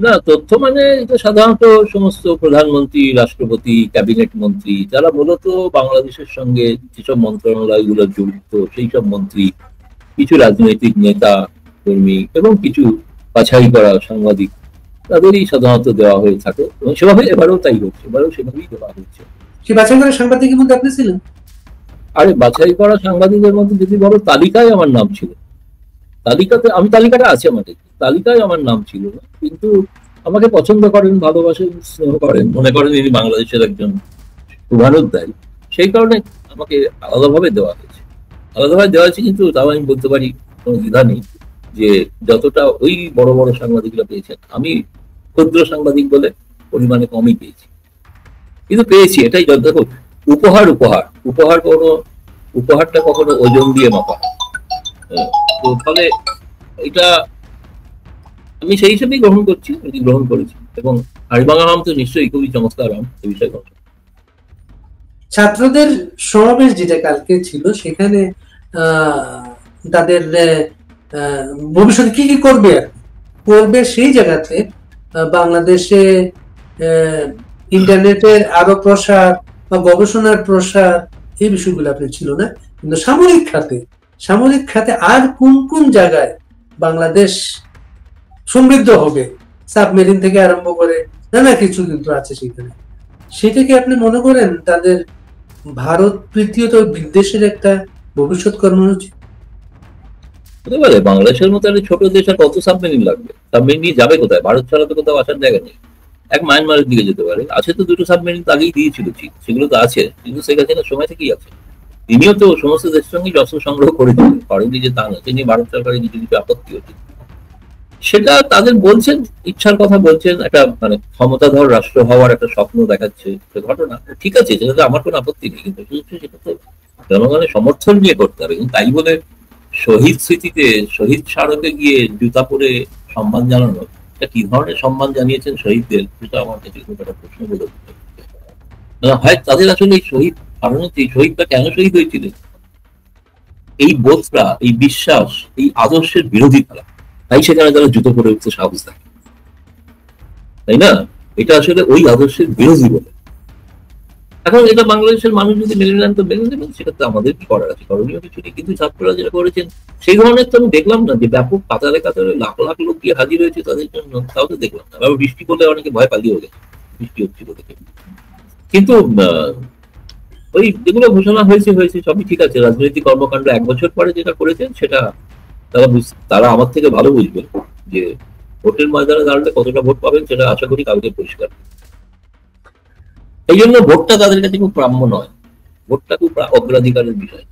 না, তথ্য মানে এটা সাধারণত সমস্ত প্রধানমন্ত্রী, রাষ্ট্রপতি, ক্যাবিনেট মন্ত্রী, যারা মূলত বাংলাদেশের সঙ্গে যেসব মন্ত্রণালয়গুলো জড়িত, সেই সব মন্ত্রী, কিছু রাজনৈতিক নেতা কর্মী এবং কিছু বাছাই করা সাংবাদিক, তাদেরই সাধারণত দেওয়া হয়ে থাকে এবং সেভাবে এবারেও তাই হচ্ছে, এবারেও সেভাবেই দেওয়া হচ্ছে। সে বাছাই করা সাংবাদিকের মধ্যে আপনি ছিলেন? আরে বাছাই করা সাংবাদিকদের মধ্যে যদি বলো, তালিকায় আমার নাম ছিল, তালিকাতে আমি, তালিকাটা আছে আমাদের, তালিকায় আমার নাম ছিল না, কিন্তু আমাকে পছন্দ করেন, ভালোবাসেন, স্নেহ করেন, মনে করেন ইনি বাংলাদেশের একজন শুভানুধ্যায়ী, সেই কারণে আমাকে আলাদাভাবে দেওয়া হয়েছে। আলাদাভাবে দেওয়া হয়েছে, কিন্তু তাও আমি বলতে পারি কোনো দ্বিধা নেই যে যতটা ওই বড় বড় সাংবাদিকরা পেয়েছেন, আমি ক্ষুদ্র সাংবাদিক বলে পরিমাণে কমই পেয়েছি, কিন্তু পেয়েছি। এটাই দেখো, উপহার উপহার উপহার কোনো উপহারটা কখনো ওজন দিয়ে মাপা হয়। তো ফলে এটা আমি সেই হিসেবেই গ্রহণ করছি, গ্রহণ করেছি। এবং হাড়িভাঙা আম তো নিশ্চয়ই খুবই চমৎকার আম, এ বিষয়ে কথা। ছাত্রদের সমাবেশ যেটা কালকে ছিল, সেখানে তাদের ভবিষ্যতে কি কি করবে করবে সেই জায়গাতে বাংলাদেশে ইন্টারনেটের আরো প্রসার বা গবেষণার প্রসার, এই বিষয়গুলো আপনি ছিল না। কিন্তু সামরিক খাতে আর কোন কোন জায়গায় বাংলাদেশ সমৃদ্ধ হবে, সাবমেরিন থেকে আরম্ভ করে নানা কিছু কিন্তু আছে সেখানে। সেটা কি আপনি মনে করেন তাদের ভারত তৃতীয়ত বিদেশের একটা ভবিষ্যৎ কর্মসূচি হতে পারে? বাংলাদেশের মতো একটা ছোট দেশ আর কত সাবমেরিন লাগবে? সাবমেরিন নিয়ে যাবে কোথায়? ভারত ছাড়া তো কোথাও আসার জায়গা নেই। এক মায়ানমারের দিকে যেতে পারে, আছে তো দুটো সাবমেরিন তো আগেই দিয়েছিল, ঠিক সেগুলো তো আছে, কিন্তু শেখ হাসিনার সময় থেকেই আছে। তিনিও তো সমস্ত দেশের সঙ্গে অস্ত্র সংগ্রহ করেছিলেন, করেননি যে তা না, তিনি ভারত সরকারের কিছু কিছু আপত্তি হচ্ছে, সেটা তাদের বলছেন, ইচ্ছার কথা বলছেন, একটা মানে ক্ষমতাধর রাষ্ট্র হওয়ার একটা স্বপ্ন দেখাচ্ছে, সে ঘটনা ঠিক আছে, সেটাতে আমার কোনো আপত্তি নেই, কিন্তু সেটা তো জনগণের সমর্থন নিয়ে করতে হবে। কিন্তু তাই বলে শহীদ স্মৃতিতে, শহীদ স্মারকে গিয়ে জুতা পরে সম্মান জানানো, এটা কি ধরনের সম্মান জানিয়েছেন শহীদদের, সেটা আমার কাছে খুব একটা প্রশ্ন বলে হয়। তাদের আসলে এই শহীদ কারণে, এই শহীদটা কেন শহীদ হয়েছিলেন, এই বোধটা, এই বিশ্বাস, এই আদর্শের বিরোধিতা, তাই সেখানে তারা জুতো পরে উঠতে সাহস দেয়, তাই না? এটা আসলে ওই আদর্শের বিরোধী বলে। এখন এটা বাংলাদেশের মানুষ যদি মেনে নেন তো মেনে নেবেন, সেটা তো আমাদের কি করার আছে, করণীয় কিছু নেই। কিন্তু ছাত্ররা যেটা করেছেন সেই ধরনের তো আমি দেখলাম না, যে ব্যাপক কাতারে কাতারে লাখ লাখ লোক গিয়ে হাজির হয়েছে তাদের জন্য, তাও তো দেখলাম না। আবার বৃষ্টি পড়লে অনেকে ভয় পালিয়ে গেছে, বৃষ্টি হচ্ছিল দেখে। কিন্তু ওই যেগুলো ঘোষণা হয়েছে সবই ঠিক আছে। রাজনৈতিক কর্মকাণ্ড 1 বছর পরে যেটা করেছেন সেটা তারা আমার থেকে ভালো বুঝবে, যে ভোটের ময়দানে দাঁড়ালে কতটা ভোট পাবেন, সেটা আশা করি কালকে পরিষ্কার। এই জন্য ভোটটা তাদের কাছে খুব প্রাম্য নয়, ভোটটা খুব অগ্রাধিকারের বিষয়।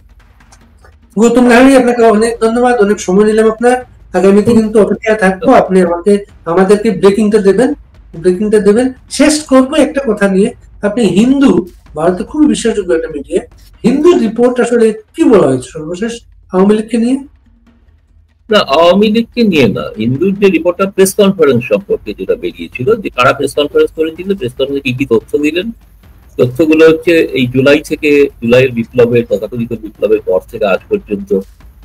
গৌতম নাহারি, আপনাকে অনেক ধন্যবাদ, অনেক সময় নিলাম আপনার। আগামীতে কিন্তু অপেক্ষায় থাকবো, আপনি আমাদেরকে ব্রেকিংটা দেবেন। শেষ করবো একটা কথা নিয়ে, আপনি হিন্দু, ভারতে খুবই বিশ্বাসযোগ্য একটা মিডিয়া, হিন্দু রিপোর্ট আসলে কি বলা হয়েছে সর্বশেষ আওয়ামী লীগকে নিয়ে? না, আওয়ামী লীগকে নিয়ে না, হিন্দুর যে রিপোর্টটা প্রেস কনফারেন্স সম্পর্কে যেটা বেরিয়েছিল, যে কারা প্রেস কনফারেন্স করেছিল, প্রেস কনফারেন্সে কি কি তথ্য দিলেন, তথ্যগুলো হচ্ছে এই জুলাইয়ের বিপ্লবের, তথাকথিত বিপ্লবের পর থেকে আজ পর্যন্ত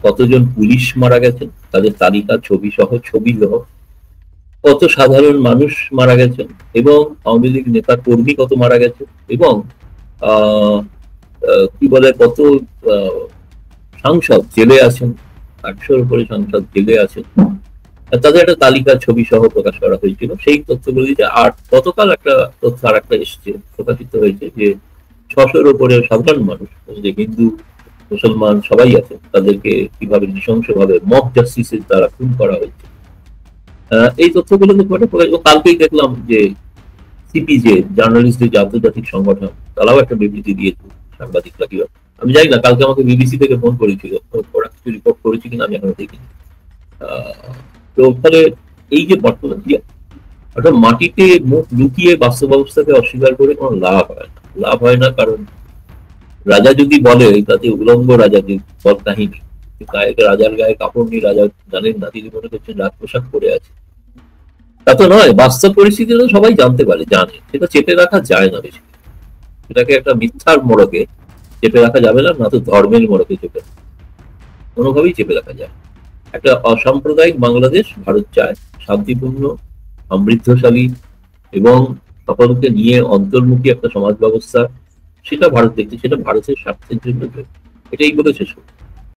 কতজন পুলিশ মারা গেছেন, তাদের তালিকা, ছবি সহ, কত সাধারণ মানুষ মারা গেছেন, এবং আওয়ামী লীগ নেতা কর্মী কত মারা গেছে, এবং কি বলে কত সাংসদ জেলে আছেন, 800-র উপরে সাংসদ জেলে আছেন, তাদের একটা তালিকা, ছবি সহ প্রকাশ করা হয়েছিল। সেই তথ্যগুলো দিতে, আর গতকাল একটা তথ্য আর একটা এসছে, প্রকাশিত হয়েছে, যে 600-র উপরে সাধারণ মানুষ, যে হিন্দু মুসলমান সবাই আছে, তাদেরকে কিভাবে নৃশংসভাবে মক জাস্টিসের দ্বারা খুন করা হয়েছে। এই তথ্যগুলো কালকেই দেখলাম যে সিপিজে, জার্নালিস্টদের যে আন্তর্জাতিক সংগঠন, তারাও একটা বিবৃতি দিয়েছে, সাংবাদিকরা কিভাবে, আমি জানি না, কালকে আমাকে বিবিসি থেকে ফোন করেছিল, ওরা কিছু রিপোর্ট করেছে কিনা আমি এখনো দেখিনি। তো ফলে এই যে বর্তমান যে অর্থাৎ মাটিতে মুখ লুকিয়ে বাস্তব অবস্থাকে অস্বীকার করে কোনো লাভ হয় না। লাভ হয় না, কারণ রাজা যদি বলে, তাতে উলঙ্গ রাজা যে বল কাহিনী, গায়ে রাজার গায়ে কাপড় নিয়ে রাজা জানেন না, তিনি মনে করছেন রাজ পোশাক পরে আছে। তা তো নয়, বাস্তব পরিস্থিতি তো সবাই জানতে পারে, জানে, সেটা চেপে রাখা যায় না বেশি। সেটাকে একটা মিথ্যার মোড়কে চেপে রাখা যাবে না, না তো ধর্মের মোড়কে চেপে কোনোভাবেই চেপে রাখা যায়। একটা অসাম্প্রদায়িক বাংলাদেশ ভারত চায়, শান্তিপূর্ণ, সমৃদ্ধশালী এবং সকলকে নিয়ে অন্তর্মুখী একটা সমাজ ব্যবস্থা, সেটা ভারত দেখছে, সেটা ভারতের স্বার্থের জন্য। এটাই বলে শেষ করব।